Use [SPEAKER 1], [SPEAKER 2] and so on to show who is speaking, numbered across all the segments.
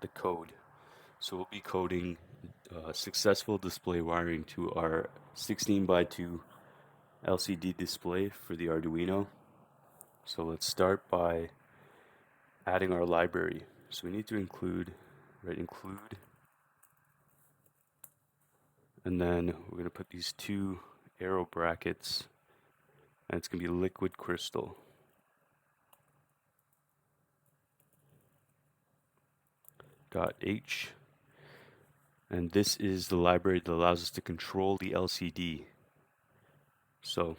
[SPEAKER 1] the code. So we'll be coding successful display wiring to our 16 by 2 LCD display for the Arduino. So let's start by adding our library. So we need to include, and then we're going to put these two arrow brackets, and it's going to be liquid crystal. .h, and this is the library that allows us to control the LCD. So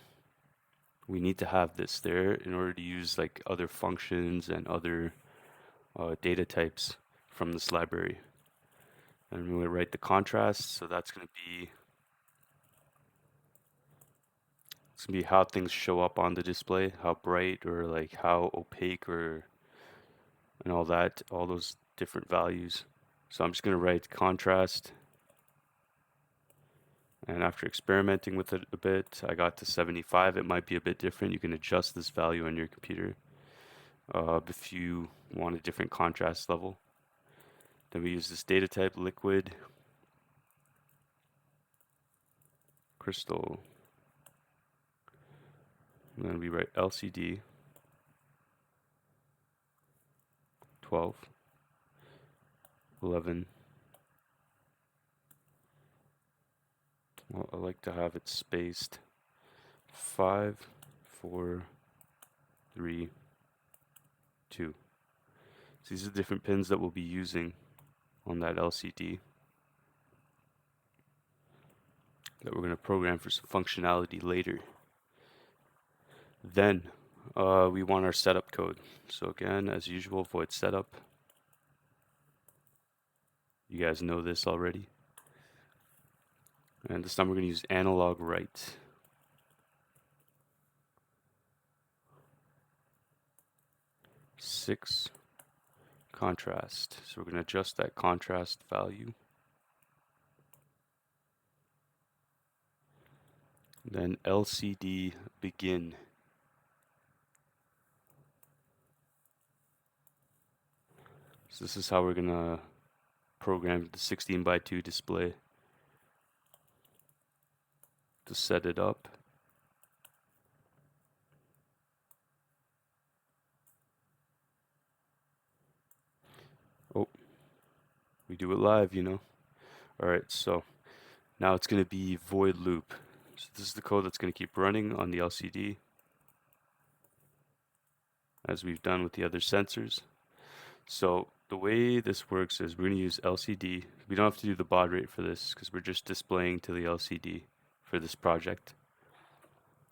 [SPEAKER 1] we need to have this there in order to use like other functions and other data types from this library. And we're going to write the contrast, so that's going to be how things show up on the display, how bright or like how opaque or and all that, all those different values. So I'm just going to write contrast, and after experimenting with it a bit, I got to 75. It might be a bit different. You can adjust this value on your computer if you want a different contrast level. Then we use this data type, liquid crystal. And then we write LCD 12, 11. Well, I like to have it spaced 5, 4, 3, 2. So these are the different pins that we'll be using on that LCD that we're going to program for some functionality later. Then we want our setup code. So again, as usual, void setup. You guys know this already. And this time we're going to use analog write. Six contrast. So we're going to adjust that contrast value. Then LCD begin. So this is how we're going to program the 16 by 2 display to set it up. Oh, we do it live, you know. Alright, so now it's going to be void loop. So this is the code that's going to keep running on the LCD, as we've done with the other sensors. So the way this works is we're going to use LCD. We don't have to do the baud rate for this because we're just displaying to the LCD for this project.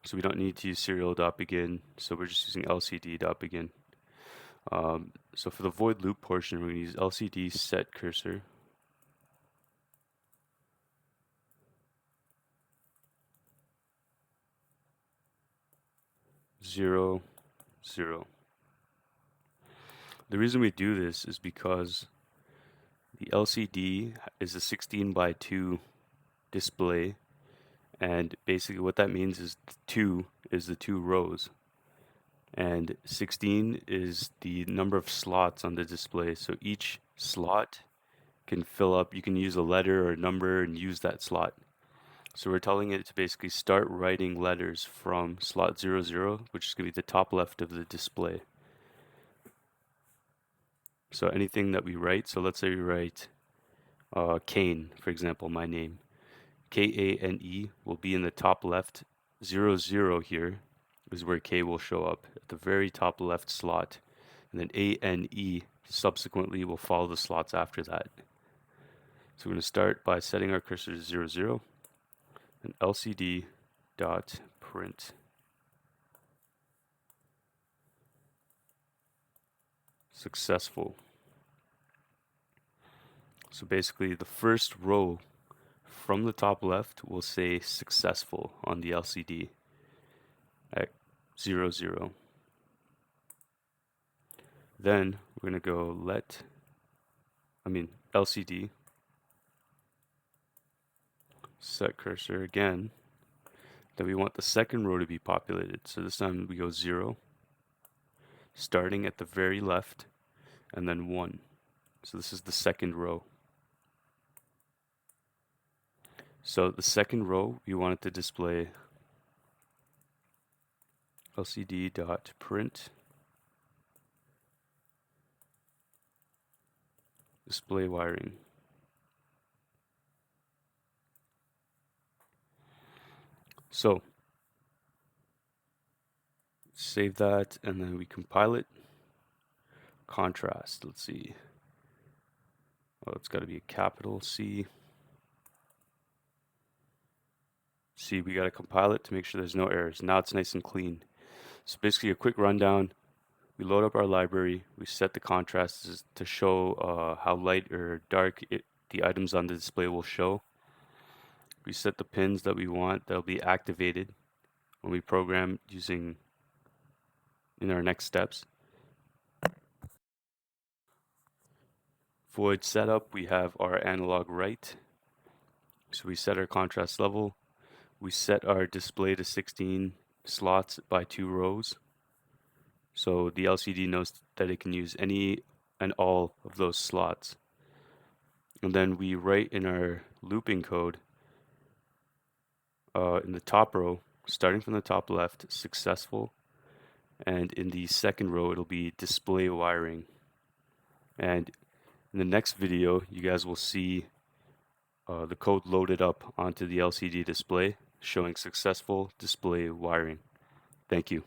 [SPEAKER 1] So we don't need to use serial.begin, so we're just using lcd.begin. So for the void loop portion, we're going to use LCD set cursor. Zero, zero. The reason we do this is because the LCD is a 16 by 2 display, and basically what that means is 2 is the 2 rows, and 16 is the number of slots on the display. So each slot can fill up, you can use a letter or a number and use that slot. So we're telling it to basically start writing letters from slot 00, which is going to be the top left of the display. So anything that we write, so let's say we write Kane, for example, my name. Kane will be in the top left. 00 here is where K will show up at the very top left slot. And then ANE subsequently will follow the slots after that. So we're going to start by setting our cursor to 00 and LCD dot print successful. So basically the first row from the top left will say successful on the LCD at 00. Then we're going to go LCD set cursor again. Then we want the second row to be populated. So this time we go 0, starting at the very left, and then 1. So this is the second row. So the second row, we want it to display lcd.print display wiring. So save that and then we compile it. Contrast, let's see. Oh, it's got to be a capital C. See, we got to compile it to make sure there's no errors. Now it's nice and clean. So basically a quick rundown. We load up our library. We set the contrast to show how light or dark the items on the display will show. We set the pins that we want that'll be activated when we program using in our next steps. Void setup, we have our analog write. So we set our contrast level. We set our display to 16 slots by 2 rows. So the LCD knows that it can use any and all of those slots. And then we write in our looping code in the top row, starting from the top left, successful. And in the second row, it'll be display wiring. And in the next video, you guys will see the code loaded up onto the LCD display showing successful display wiring. Thank you.